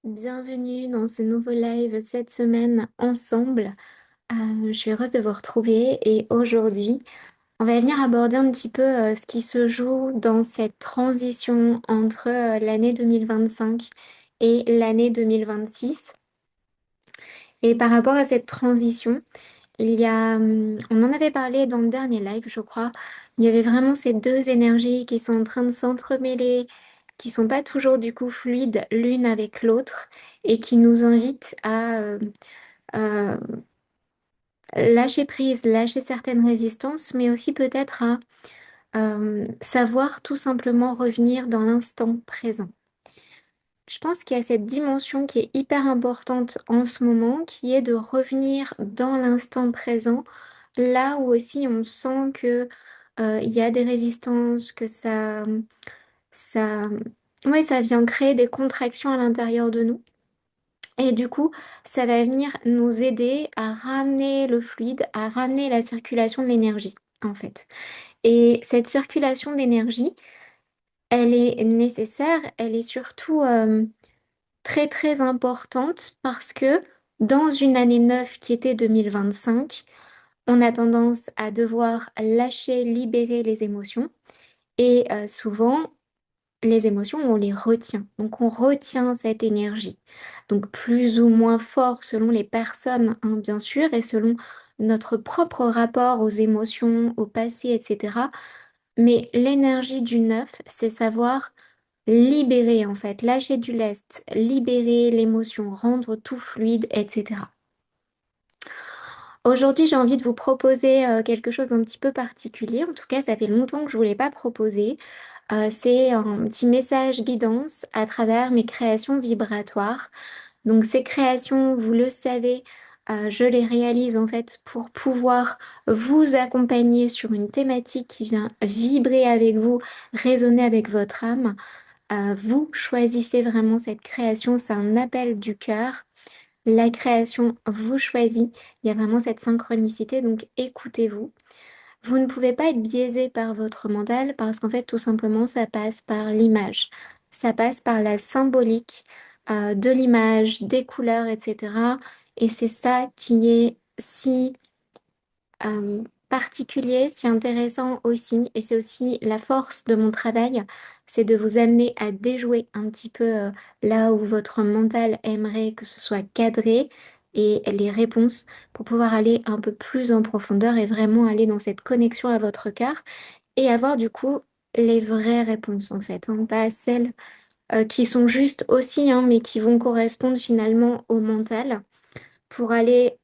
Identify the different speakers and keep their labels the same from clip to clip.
Speaker 1: Bienvenue dans ce nouveau live cette semaine ensemble. Je suis heureuse de vous retrouver et aujourd'hui, on va venir aborder un petit peu ce qui se joue dans cette transition entre l'année 2025 et l'année 2026. Et par rapport à cette transition, on en avait parlé dans le dernier live, je crois. Il y avait vraiment ces deux énergies qui sont en train de s'entremêler, qui sont pas toujours du coup fluides l'une avec l'autre et qui nous invitent à euh, lâcher prise, lâcher certaines résistances, mais aussi peut-être à savoir tout simplement revenir dans l'instant présent. Je pense qu'il y a cette dimension qui est hyper importante en ce moment, qui est de revenir dans l'instant présent, là où aussi on sent que il y a des résistances, que ça, ouais, ça vient créer des contractions à l'intérieur de nous. Et du coup, ça va venir nous aider à ramener le fluide, à ramener la circulation de l'énergie, en fait. Et cette circulation d'énergie, elle est nécessaire, elle est surtout très très importante parce que dans une année neuve qui était 2025, on a tendance à devoir lâcher, libérer les émotions et souvent les émotions, on les retient. Donc on retient cette énergie. Donc plus ou moins fort selon les personnes, hein, bien sûr, et selon notre propre rapport aux émotions, au passé, etc. Mais l'énergie du neuf, c'est savoir libérer en fait, lâcher du lest, libérer l'émotion, rendre tout fluide, etc. Aujourd'hui, j'ai envie de vous proposer quelque chose d'un petit peu particulier. En tout cas, ça fait longtemps que je ne vous l'ai pas proposé. C'est un petit message guidance à travers mes créations vibratoires. Donc ces créations, vous le savez, je les réalise en fait pour pouvoir vous accompagner sur une thématique qui vient vibrer avec vous, résonner avec votre âme. Vous choisissez vraiment cette création, c'est un appel du cœur. La création vous choisit, il y a vraiment cette synchronicité, donc écoutez-vous. Vous ne pouvez pas être biaisé par votre mental parce qu'en fait, tout simplement, ça passe par l'image. Ça passe par la symbolique de l'image, des couleurs, etc. Et c'est ça qui est si particulier, si intéressant aussi. Et c'est aussi la force de mon travail, c'est de vous amener à déjouer un petit peu là où votre mental aimerait que ce soit cadré et les réponses pour pouvoir aller un peu plus en profondeur et vraiment aller dans cette connexion à votre cœur et avoir du coup les vraies réponses en fait, hein, pas celles qui sont justes aussi, hein, mais qui vont correspondre finalement au mental pour aller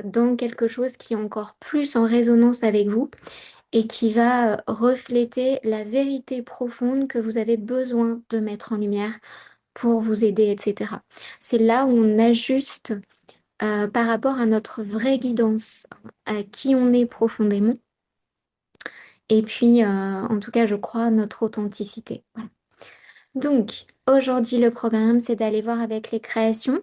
Speaker 1: dans quelque chose qui est encore plus en résonance avec vous et qui va refléter la vérité profonde que vous avez besoin de mettre en lumière pour vous aider, etc. C'est là où on ajuste par rapport à notre vraie guidance, à qui on est profondément, et puis, en tout cas, je crois, notre authenticité. Voilà. Donc, aujourd'hui, le programme, c'est d'aller voir avec les créations.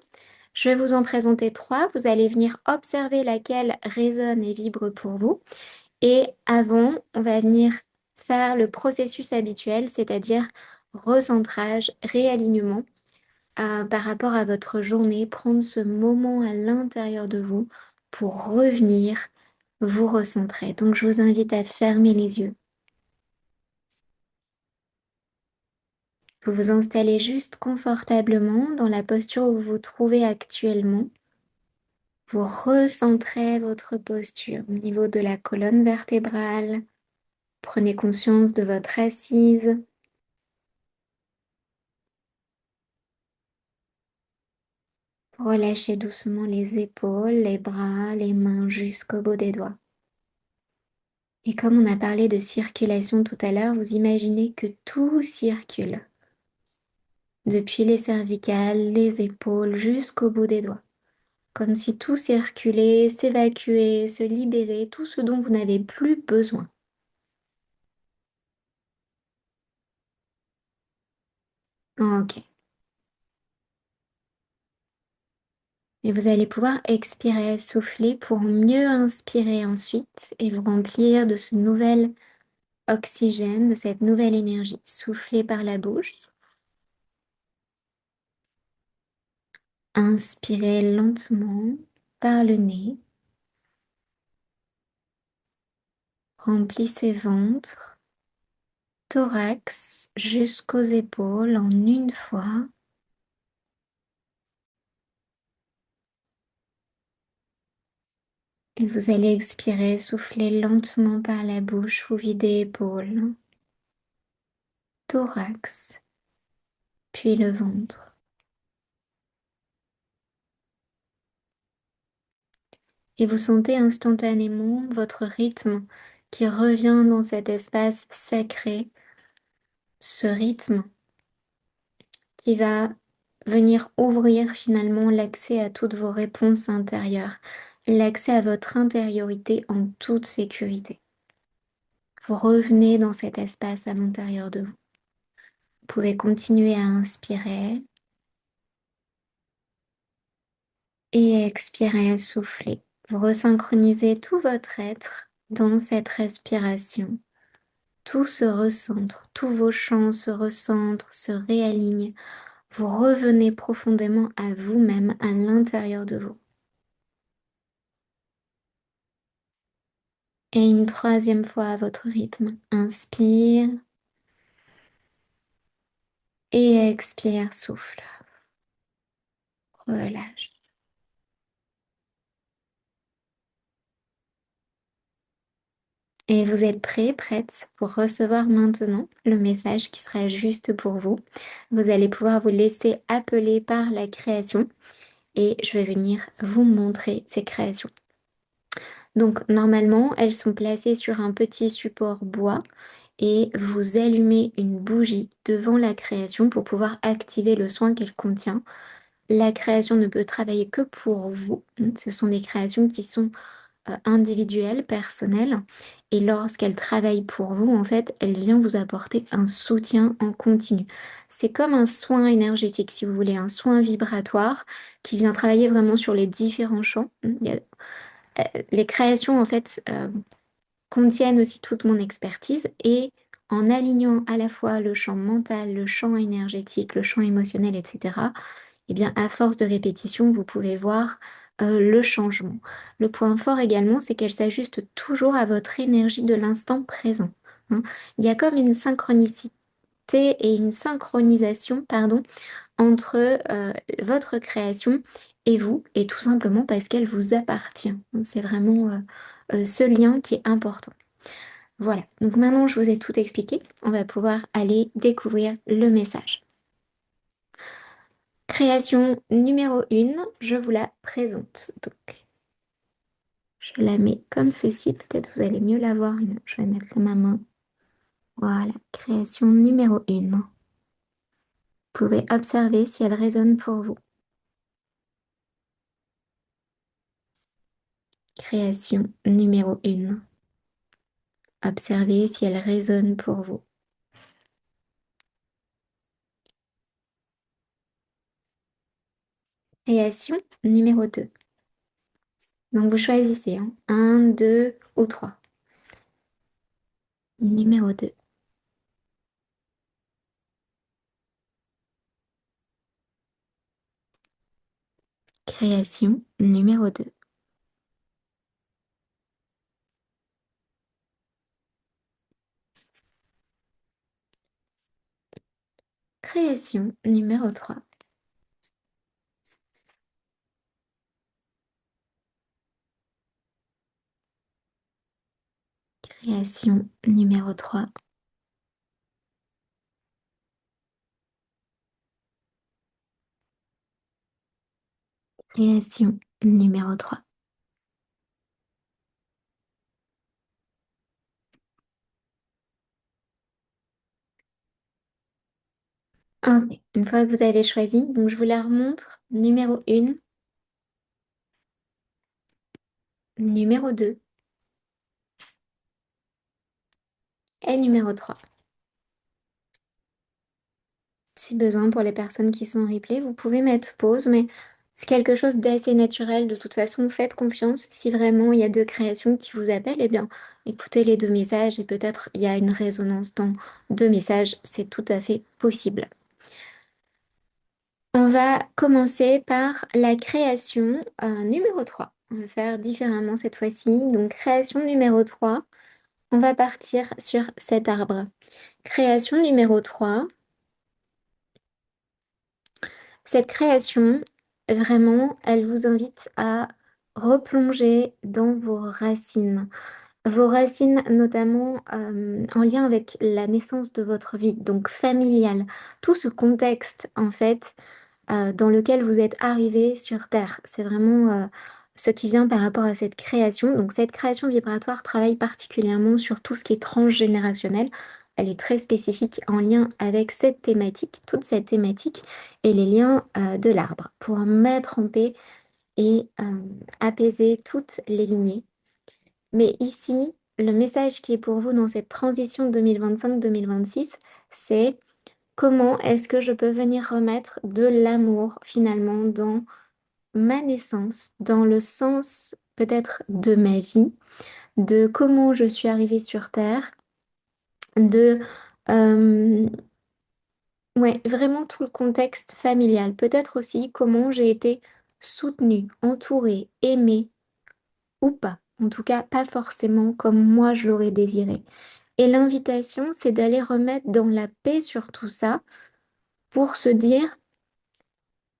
Speaker 1: Je vais vous en présenter trois. Vous allez venir observer laquelle résonne et vibre pour vous. Et avant, on va venir faire le processus habituel, c'est-à-dire recentrage, réalignement par rapport à votre journée, prendre ce moment à l'intérieur de vous pour revenir vous recentrer. Donc, je vous invite à fermer les yeux. Vous vous installez juste confortablement dans la posture où vous vous trouvez actuellement. Vous recentrez votre posture au niveau de la colonne vertébrale. Prenez conscience de votre assise. Relâchez doucement les épaules, les bras, les mains jusqu'au bout des doigts. Et comme on a parlé de circulation tout à l'heure, vous imaginez que tout circule, depuis les cervicales, les épaules, jusqu'au bout des doigts. Comme si tout circulait, s'évacuait, se libérait, tout ce dont vous n'avez plus besoin. Ok. Et vous allez pouvoir expirer, souffler pour mieux inspirer ensuite et vous remplir de ce nouvel oxygène, de cette nouvelle énergie. Soufflez par la bouche. Inspirez lentement par le nez. Remplissez ventre, thorax jusqu'aux épaules en une fois. Et vous allez expirer, souffler lentement par la bouche, vous videz épaules, thorax, puis le ventre. Et vous sentez instantanément votre rythme qui revient dans cet espace sacré, ce rythme qui va venir ouvrir finalement l'accès à toutes vos réponses intérieures, l'accès à votre intériorité en toute sécurité. Vous revenez dans cet espace à l'intérieur de vous. Vous pouvez continuer à inspirer et expirer, à souffler. Vous resynchronisez tout votre être dans cette respiration. Tout se recentre, tous vos champs se recentrent, se réalignent. Vous revenez profondément à vous-même, à l'intérieur de vous. Et une troisième fois à votre rythme. Inspire et expire, souffle. Relâche. Et vous êtes prêts, prête pour recevoir maintenant le message qui sera juste pour vous. Vous allez pouvoir vous laisser appeler par la création et je vais venir vous montrer ces créations. Donc normalement, elles sont placées sur un petit support bois et vous allumez une bougie devant la création pour pouvoir activer le soin qu'elle contient. La création ne peut travailler que pour vous. Ce sont des créations qui sont individuelle, personnelle. Et lorsqu'elle travaille pour vous, en fait, elle vient vous apporter un soutien en continu. C'est comme un soin énergétique, si vous voulez, un soin vibratoire qui vient travailler vraiment sur les différents champs. Les créations, en fait, contiennent aussi toute mon expertise et en alignant à la fois le champ mental, le champ énergétique, le champ émotionnel, etc., eh bien, à force de répétition, vous pouvez voir le changement. Le point fort également, c'est qu'elle s'ajuste toujours à votre énergie de l'instant présent, hein. Il y a comme une synchronicité et une synchronisation, pardon, entre votre création et vous, et tout simplement parce qu'elle vous appartient. C'est vraiment ce lien qui est important. Voilà, donc maintenant je vous ai tout expliqué, on va pouvoir aller découvrir le message. Création numéro 1, je vous la présente. Donc, je la mets comme ceci, peut-être vous allez mieux la voir. Je vais mettre ma main. Voilà, création numéro 1. Vous pouvez observer si elle résonne pour vous. Création numéro 1. Observez si elle résonne pour vous. Création numéro 2. Donc vous choisissez, hein, 1, 2 ou 3. Numéro 2. Création numéro 2. Création numéro 3. Création numéro 3. Création numéro 3. Ok, une fois que vous avez choisi, donc je vous la remontre. Numéro 1, numéro 2 et numéro 3. Si besoin pour les personnes qui sont en replay, vous pouvez mettre pause, mais c'est quelque chose d'assez naturel. De toute façon, faites confiance. Si vraiment il y a deux créations qui vous appellent, eh bien, écoutez les deux messages et peut-être il y a une résonance dans deux messages. C'est tout à fait possible. On va commencer par la création numéro 3. On va faire différemment cette fois-ci. Donc, création numéro 3. On va partir sur cet arbre. Création numéro 3. Cette création, vraiment, elle vous invite à replonger dans vos racines. Vos racines, notamment en lien avec la naissance de votre vie, donc familiale. Tout ce contexte, en fait, dans lequel vous êtes arrivé sur Terre. C'est vraiment ce qui vient par rapport à cette création. Donc cette création vibratoire travaille particulièrement sur tout ce qui est transgénérationnel. Elle est très spécifique en lien avec cette thématique, toute cette thématique et les liens de l'arbre pour mettre en paix et apaiser toutes les lignées. Mais ici, le message qui est pour vous dans cette transition 2025-2026, c'est comment est-ce que je peux venir remettre de l'amour finalement dans ma naissance, dans le sens peut-être de ma vie, de comment je suis arrivée sur Terre, de euh, ouais, vraiment tout le contexte familial, peut-être aussi comment j'ai été soutenue, entourée, aimée ou pas. En tout cas, pas forcément comme moi je l'aurais désiré. Et l'invitation, c'est d'aller remettre dans la paix sur tout ça pour se dire,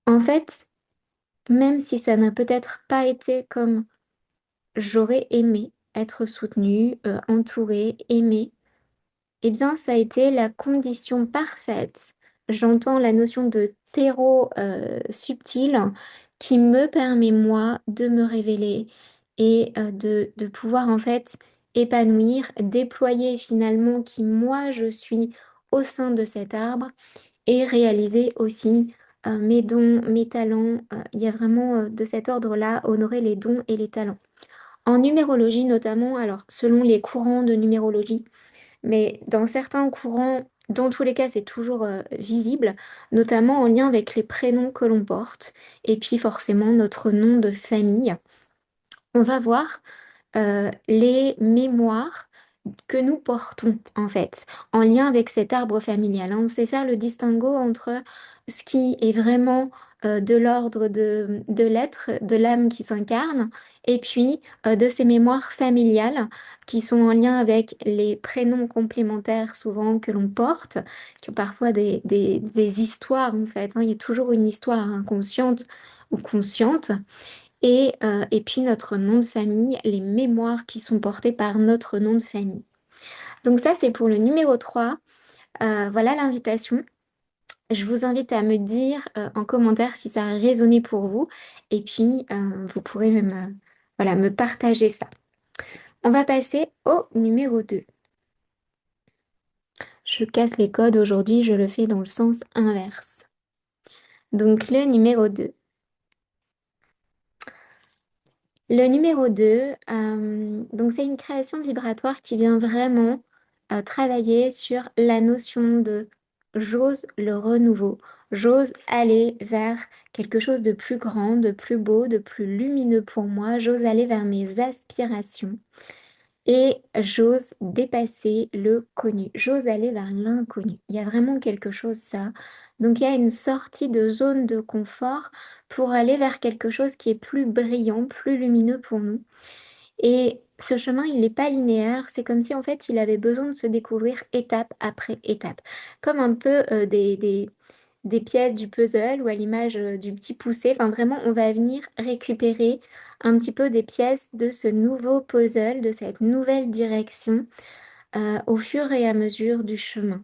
Speaker 1: en fait, même si ça n'a peut-être pas été comme j'aurais aimé être soutenue, entourée, aimée, eh bien, ça a été la condition parfaite. J'entends la notion de terreau subtil qui me permet, moi, de me révéler et de pouvoir, en fait, épanouir, déployer finalement qui, moi, je suis au sein de cet arbre et réaliser aussi mes dons, mes talents. Il y a vraiment de cet ordre-là, honorer les dons et les talents. En numérologie notamment, alors selon les courants de numérologie, mais dans certains courants, dans tous les cas, c'est toujours visible, notamment en lien avec les prénoms que l'on porte et puis forcément notre nom de famille. On va voir les mémoires que nous portons en fait, en lien avec cet arbre familial, hein. On sait faire le distinguo entre ce qui est vraiment de l'ordre de l'être, de l'âme qui s'incarne, et puis de ces mémoires familiales qui sont en lien avec les prénoms complémentaires souvent que l'on porte, qui ont parfois des histoires en fait, hein. Il y a toujours une histoire inconsciente ou consciente. Et puis notre nom de famille, les mémoires qui sont portées par notre nom de famille. Donc ça, c'est pour le numéro 3. Voilà l'invitation. Je vous invite à me dire en commentaire si ça a résonné pour vous. Et puis, vous pourrez même voilà, me partager ça. On va passer au numéro 2. Je casse les codes aujourd'hui, je le fais dans le sens inverse. Donc le numéro 2. Le numéro 2, donc c'est une création vibratoire qui vient vraiment travailler sur la notion de j'ose le renouveau, j'ose aller vers quelque chose de plus grand, de plus beau, de plus lumineux pour moi, j'ose aller vers mes aspirations. Et j'ose dépasser le connu, j'ose aller vers l'inconnu. Il y a vraiment quelque chose, ça. Donc il y a une sortie de zone de confort pour aller vers quelque chose qui est plus brillant, plus lumineux pour nous. Et ce chemin, il n'est pas linéaire. C'est comme si en fait, il avait besoin de se découvrir étape après étape. Comme un peu des pièces du puzzle ou à l'image du petit poussé. Enfin, vraiment, on va venir récupérer un petit peu des pièces de ce nouveau puzzle, de cette nouvelle direction au fur et à mesure du chemin.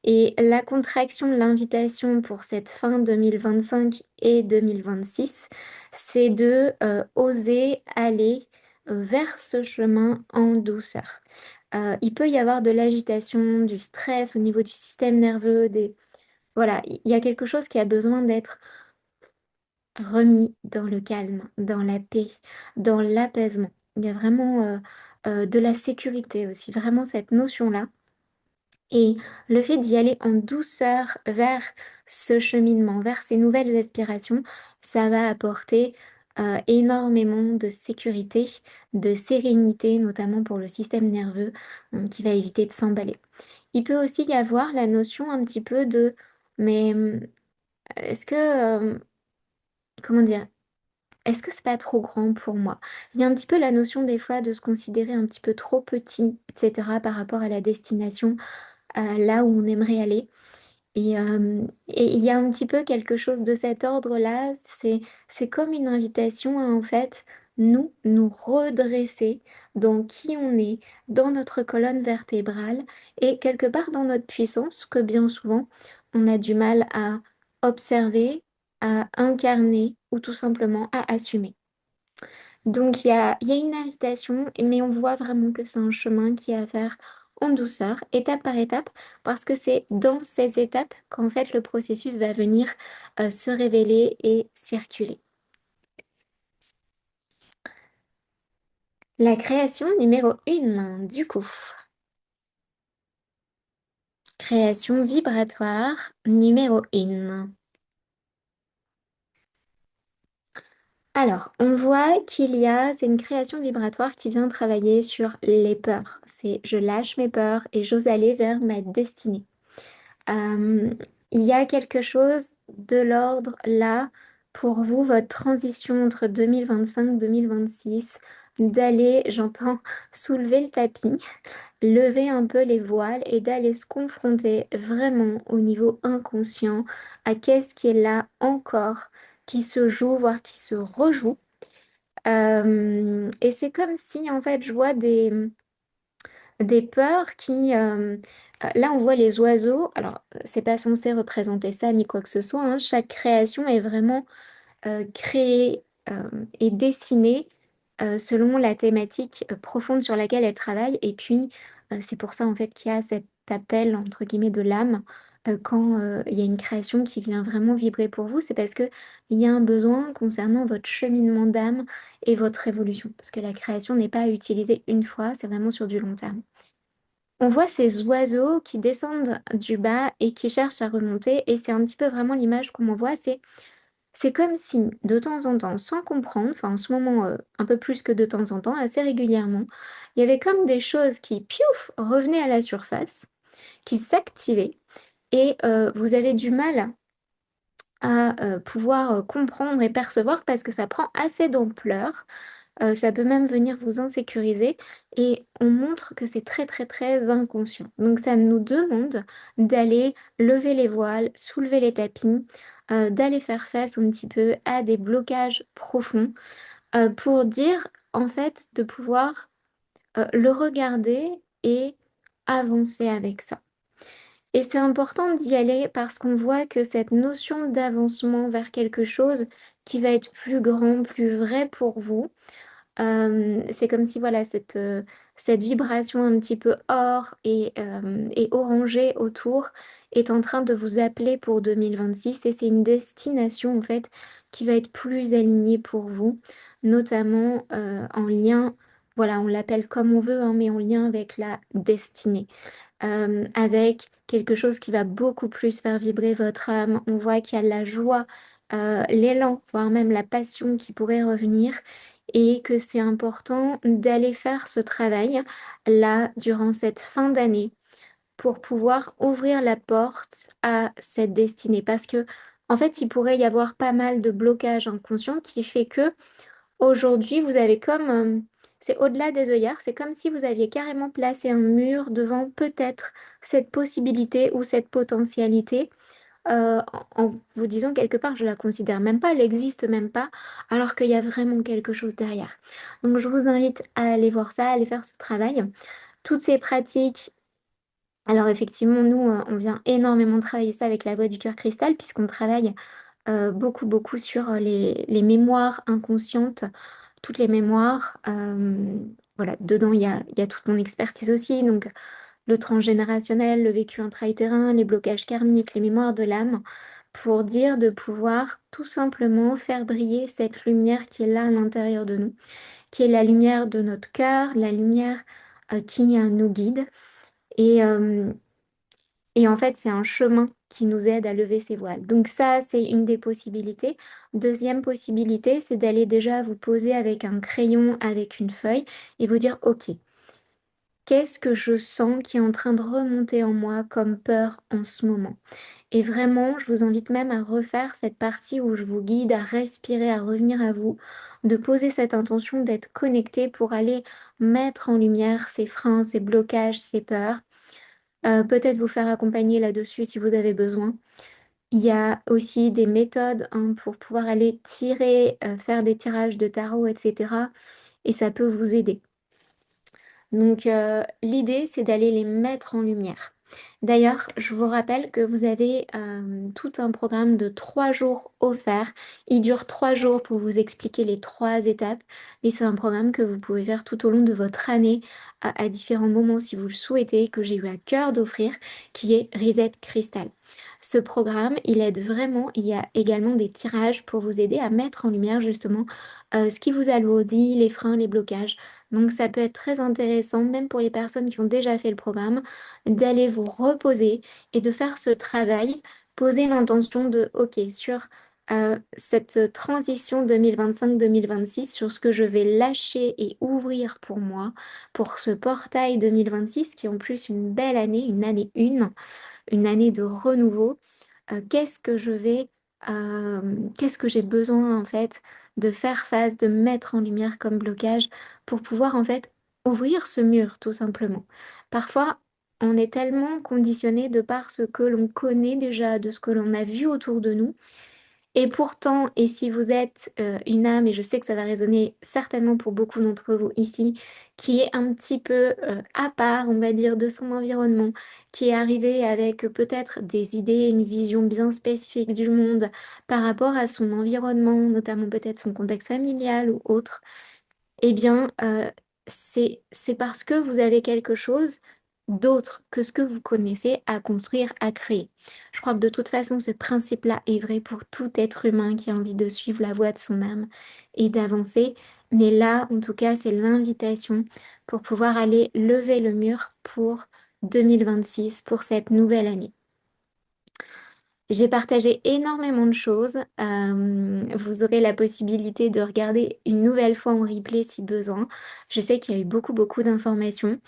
Speaker 1: Et la contraction de l'invitation pour cette fin 2025 et 2026, c'est de oser aller vers ce chemin en douceur. Il peut y avoir de l'agitation, du stress au niveau du système nerveux, voilà, il y a quelque chose qui a besoin d'être remis dans le calme, dans la paix, dans l'apaisement. Il y a vraiment de la sécurité aussi, vraiment cette notion-là. Et le fait d'y aller en douceur vers ce cheminement, vers ces nouvelles aspirations, ça va apporter énormément de sécurité, de sérénité, notamment pour le système nerveux, qui va éviter de s'emballer. Il peut aussi y avoir la notion un petit peu de, mais Est-ce que, comment dire, est-ce que c'est pas trop grand pour moi? Il y a un petit peu la notion des fois de se considérer un petit peu trop petit, etc., par rapport à la destination, là où on aimerait aller. Et il y a un petit peu quelque chose de cet ordre-là, c'est comme une invitation à, en fait, nous redresser dans qui on est, dans notre colonne vertébrale et quelque part dans notre puissance que bien souvent on a du mal à observer, à incarner ou tout simplement à assumer. Donc il y a une invitation, mais on voit vraiment que c'est un chemin qui est à faire en douceur, étape par étape, parce que c'est dans ces étapes qu'en fait le processus va venir se révéler et circuler. La création numéro 1, du coup. Création vibratoire numéro 1. Alors, on voit c'est une création vibratoire qui vient travailler sur les peurs. C'est je lâche mes peurs et j'ose aller vers ma destinée. Euh, il y a quelque chose de l'ordre là pour vous, votre transition entre 2025-2026, d'aller, j'entends, soulever le tapis, lever un peu les voiles et d'aller se confronter vraiment au niveau inconscient à qu'est-ce qui est là encore, qui se joue, voire qui se rejoue. Et c'est comme si, en fait, je vois des peurs là, on voit les oiseaux. Alors, c'est pas censé représenter ça ni quoi que ce soit, hein. Chaque création est vraiment créée et dessinée selon la thématique profonde sur laquelle elle travaille. Et puis, c'est pour ça, en fait, qu'il y a cet appel, entre guillemets, de l'âme. Quand il y a une création qui vient vraiment vibrer pour vous, c'est parce que il y a un besoin concernant votre cheminement d'âme et votre évolution. Parce que la création n'est pas à utiliser une fois, c'est vraiment sur du long terme. On voit ces oiseaux qui descendent du bas et qui cherchent à remonter, et c'est un petit peu vraiment l'image qu'on m'envoie. C'est comme si, de temps en temps, sans comprendre, enfin en ce moment un peu plus que de temps en temps, assez régulièrement, il y avait comme des choses qui, piouf, revenaient à la surface, qui s'activaient, et vous avez du mal à pouvoir comprendre et percevoir parce que ça prend assez d'ampleur. Ça peut même venir vous insécuriser et on montre que c'est très très très inconscient. Donc ça nous demande d'aller lever les voiles, soulever les tapis, d'aller faire face un petit peu à des blocages profonds pour dire en fait de pouvoir le regarder et avancer avec ça. Et c'est important d'y aller parce qu'on voit que cette notion d'avancement vers quelque chose qui va être plus grand, plus vrai pour vous, c'est comme si voilà cette vibration un petit peu or et orangée autour est en train de vous appeler pour 2026 et c'est une destination en fait qui va être plus alignée pour vous, notamment en lien, voilà, on l'appelle comme on veut, hein, mais en lien avec la destinée avec quelque chose qui va beaucoup plus faire vibrer votre âme. On voit qu'il y a la joie, l'élan, voire même la passion qui pourrait revenir et que c'est important d'aller faire ce travail là durant cette fin d'année pour pouvoir ouvrir la porte à cette destinée. Parce que, en fait, il pourrait y avoir pas mal de blocages inconscients qui fait que aujourd'hui, vous avez comme, c'est au-delà des œillères, c'est comme si vous aviez carrément placé un mur devant peut-être cette possibilité ou cette potentialité, en vous disant quelque part, je la considère même pas, elle n'existe même pas, alors qu'il y a vraiment quelque chose derrière. Donc je vous invite à aller voir ça, à aller faire ce travail. Toutes ces pratiques, alors effectivement, nous, on vient énormément travailler ça avec la voix du cœur cristal, puisqu'on travaille beaucoup, beaucoup sur les mémoires inconscientes, toutes les mémoires. Voilà, dedans, il y a toute mon expertise aussi, donc le transgénérationnel, le vécu intra-utérin, les blocages karmiques, les mémoires de l'âme, pour dire de pouvoir tout simplement faire briller cette lumière qui est là à l'intérieur de nous, qui est la lumière de notre cœur, la lumière qui nous guide. Et, euh, et en fait, c'est un chemin qui nous aide à lever ces voiles. Donc ça, c'est une des possibilités. Deuxième possibilité, c'est d'aller déjà vous poser avec un crayon, avec une feuille, et vous dire, OK, qu'est-ce que je sens qui est en train de remonter en moi comme peur en ce moment? Et vraiment, je vous invite même à refaire cette partie où je vous guide à respirer, à revenir à vous, de poser cette intention d'être connecté pour aller mettre en lumière ces freins, ces blocages, ces peurs. Peut-être vous faire accompagner là-dessus si vous avez besoin. Il y a aussi des méthodes hein, pour pouvoir aller tirer, faire des tirages de tarot, etc. Et ça peut vous aider. Donc, l'idée, c'est d'aller les mettre en lumière. D'ailleurs, je vous rappelle que vous avez tout un programme de 3 jours offert. Il dure 3 jours pour vous expliquer les 3 étapes. Et c'est un programme que vous pouvez faire tout au long de votre année à différents moments si vous le souhaitez, que j'ai eu à cœur d'offrir, qui est Reset Crystal. Ce programme, il aide vraiment. Il y a également des tirages pour vous aider à mettre en lumière justement ce qui vous alourdit, les freins, les blocages. Donc ça peut être très intéressant, même pour les personnes qui ont déjà fait le programme, d'aller vous reposer et de faire ce travail, poser l'intention de, OK, sur cette transition 2025-2026, sur ce que je vais lâcher et ouvrir pour moi, pour ce portail 2026, qui est en plus une belle année, une année une année de renouveau. Qu'est-ce que je vais, qu'est-ce que j'ai besoin en fait de faire face, de mettre en lumière comme blocage pour pouvoir en fait ouvrir ce mur tout simplement. Parfois, on est tellement conditionné de par ce que l'on connaît déjà, de ce que l'on a vu autour de nous, et pourtant, et si vous êtes une âme, et je sais que ça va résonner certainement pour beaucoup d'entre vous ici, qui est un petit peu à part, on va dire, de son environnement, qui est arrivé avec peut-être des idées, une vision bien spécifique du monde par rapport à son environnement, notamment peut-être son contexte familial ou autre, eh bien, c'est parce que vous avez quelque chose d'autre que ce que vous connaissez à construire, à créer. Je crois que de toute façon, ce principe-là est vrai pour tout être humain qui a envie de suivre la voie de son âme et d'avancer. Mais là, en tout cas, c'est l'invitation pour pouvoir aller lever le mur pour 2026, pour cette nouvelle année. J'ai partagé énormément de choses. Vous aurez la possibilité de regarder une nouvelle fois en replay si besoin. Je sais qu'il y a eu beaucoup, beaucoup d'informations.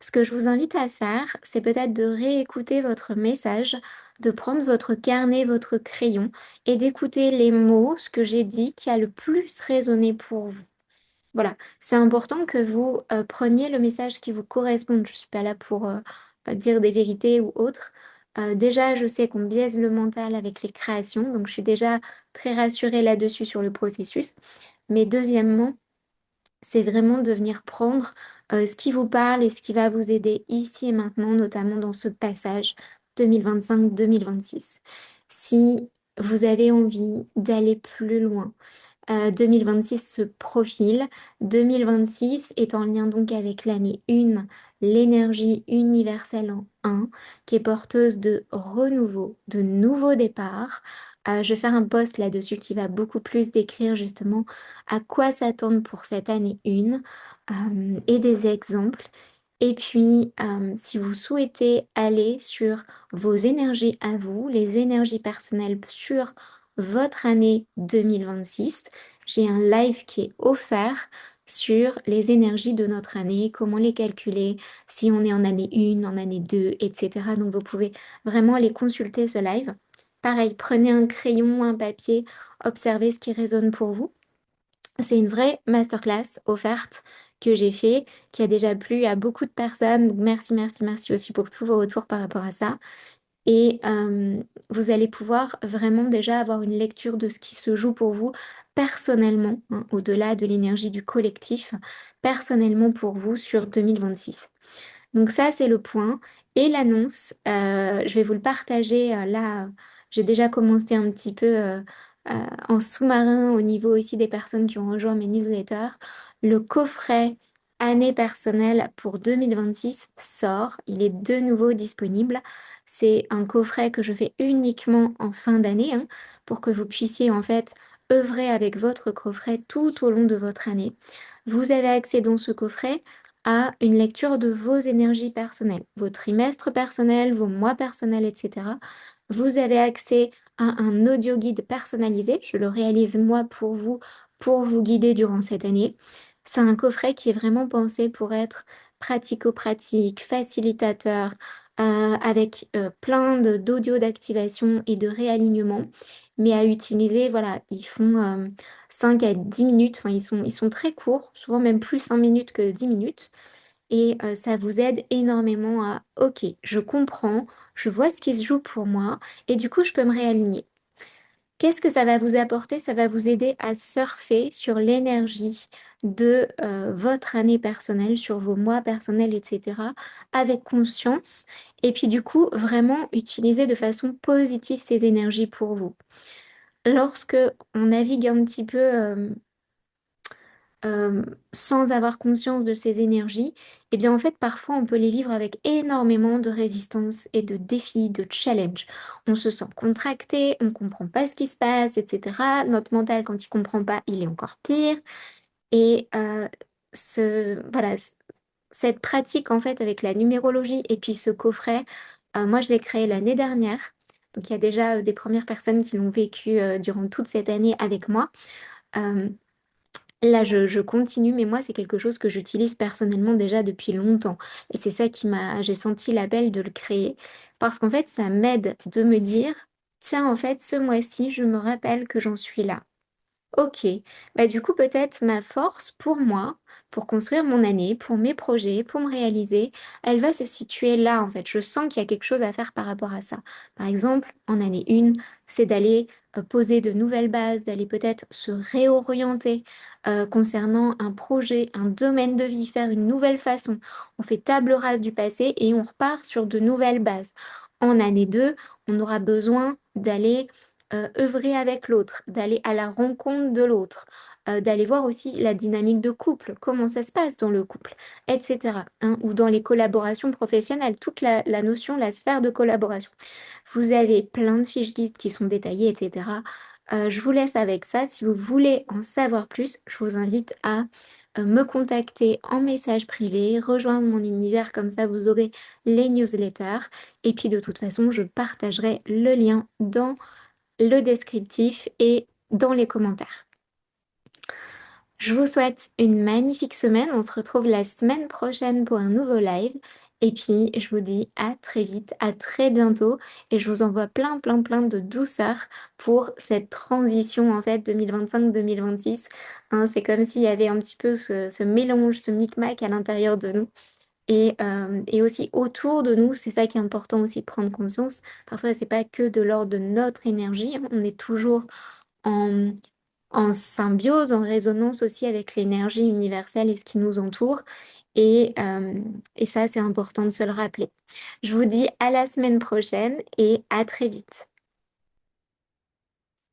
Speaker 1: Ce que je vous invite à faire, c'est peut-être de réécouter votre message, de prendre votre carnet, votre crayon et d'écouter les mots, ce que j'ai dit, qui a le plus résonné pour vous. Voilà, c'est important que vous preniez le message qui vous correspond. Je ne suis pas là pour dire des vérités ou autres. Déjà, je sais qu'on biaise le mental avec les créations, donc je suis déjà très rassurée là-dessus sur le processus. Mais deuxièmement, c'est vraiment de venir prendre ce qui vous parle et ce qui va vous aider ici et maintenant, notamment dans ce passage 2025-2026. Si vous avez envie d'aller plus loin, 2026 se profile. 2026 est en lien donc avec l'année 1, l'énergie universelle en 1, qui est porteuse de renouveau, de nouveaux départs. Je vais faire un post là-dessus qui va beaucoup plus décrire justement à quoi s'attendre pour cette année 1 et des exemples. Et puis, si vous souhaitez aller sur vos énergies à vous, les énergies personnelles sur votre année 2026, j'ai un live qui est offert sur les énergies de notre année, comment les calculer, si on est en année 1, en année 2, etc. Donc, vous pouvez vraiment aller consulter ce live. Pareil, prenez un crayon, un papier, observez ce qui résonne pour vous. C'est une vraie masterclass offerte que j'ai fait, qui a déjà plu à beaucoup de personnes. Donc, merci, merci, merci aussi pour tous vos retours par rapport à ça. Et vous allez pouvoir vraiment déjà avoir une lecture de ce qui se joue pour vous personnellement, hein, au-delà de l'énergie du collectif, personnellement pour vous sur 2026. Donc ça, c'est le point. Et l'annonce, je vais vous le partager là. J'ai déjà commencé un petit peu en sous-marin au niveau aussi des personnes qui ont rejoint mes newsletters. Le coffret année personnelle pour 2026 sort. Il est de nouveau disponible. C'est un coffret que je fais uniquement en fin d'année hein, pour que vous puissiez en fait œuvrer avec votre coffret tout au long de votre année. Vous avez accès dans ce coffret à une lecture de vos énergies personnelles, vos trimestres personnels, vos mois personnels, etc. Vous avez accès à un audio guide personnalisé. Je le réalise moi pour vous guider durant cette année. C'est un coffret qui est vraiment pensé pour être pratico-pratique, facilitateur, avec plein d'audio d'activation et de réalignement, mais à utiliser, voilà, ils font 5 à 10 minutes, enfin ils sont très courts, souvent même plus 5 minutes que 10 minutes, et ça vous aide énormément à, ok, je comprends, je vois ce qui se joue pour moi, et du coup je peux me réaligner. Qu'est-ce que ça va vous apporter? Ça va vous aider à surfer sur l'énergie de votre année personnelle, sur vos mois personnels, etc., avec conscience. Et puis du coup, vraiment utiliser de façon positive ces énergies pour vous. Lorsque on navigue un petit peu euh, sans avoir conscience de ces énergies, eh bien en fait parfois on peut les vivre avec énormément de résistance et de défis, de challenge. On se sent contracté, on comprend pas ce qui se passe, etc. Notre mental quand il comprend pas, il est encore pire. Et voilà, cette pratique en fait avec la numérologie et puis ce coffret, moi je l'ai créé l'année dernière. Donc il y a déjà des premières personnes qui l'ont vécu durant toute cette année avec moi. Euh, Là, je continue, mais moi, c'est quelque chose que j'utilise personnellement déjà depuis longtemps. Et c'est ça j'ai senti l'appel de le créer. Parce qu'en fait, ça m'aide de me dire, tiens, en fait, ce mois-ci, je me rappelle que j'en suis là. Ok, bah du coup peut-être ma force pour moi, pour construire mon année, pour mes projets, pour me réaliser, elle va se situer là en fait. Je sens qu'il y a quelque chose à faire par rapport à ça. Par exemple, en année 1, c'est d'aller poser de nouvelles bases, d'aller peut-être se réorienter concernant un projet, un domaine de vie, faire une nouvelle façon. On fait table rase du passé et on repart sur de nouvelles bases. En année 2, on aura besoin d'aller œuvrer avec l'autre, d'aller à la rencontre de l'autre, d'aller voir aussi la dynamique de couple, comment ça se passe dans le couple, etc. Hein, ou dans les collaborations professionnelles, toute la notion, la sphère de collaboration. Vous avez plein de fiches guides qui sont détaillées, etc. Je vous laisse avec ça. Si vous voulez en savoir plus, je vous invite à me contacter en message privé, rejoindre mon univers, comme ça vous aurez les newsletters. Et puis de toute façon, je partagerai le lien dans le descriptif et dans les commentaires. Je vous souhaite une magnifique semaine. On se retrouve la semaine prochaine pour un nouveau live. Et puis, je vous dis à très vite, à très bientôt. Et je vous envoie plein, plein, plein de douceur pour cette transition, en fait, 2025-2026. Hein, c'est comme s'il y avait un petit peu ce mélange, ce micmac à l'intérieur de nous. Et aussi autour de nous, c'est ça qui est important aussi de prendre conscience. Parfois, c'est pas que de l'ordre de notre énergie, on est toujours en, en symbiose, en résonance aussi avec l'énergie universelle et ce qui nous entoure. Et ça, c'est important de se le rappeler. Je vous dis à la semaine prochaine et à très vite.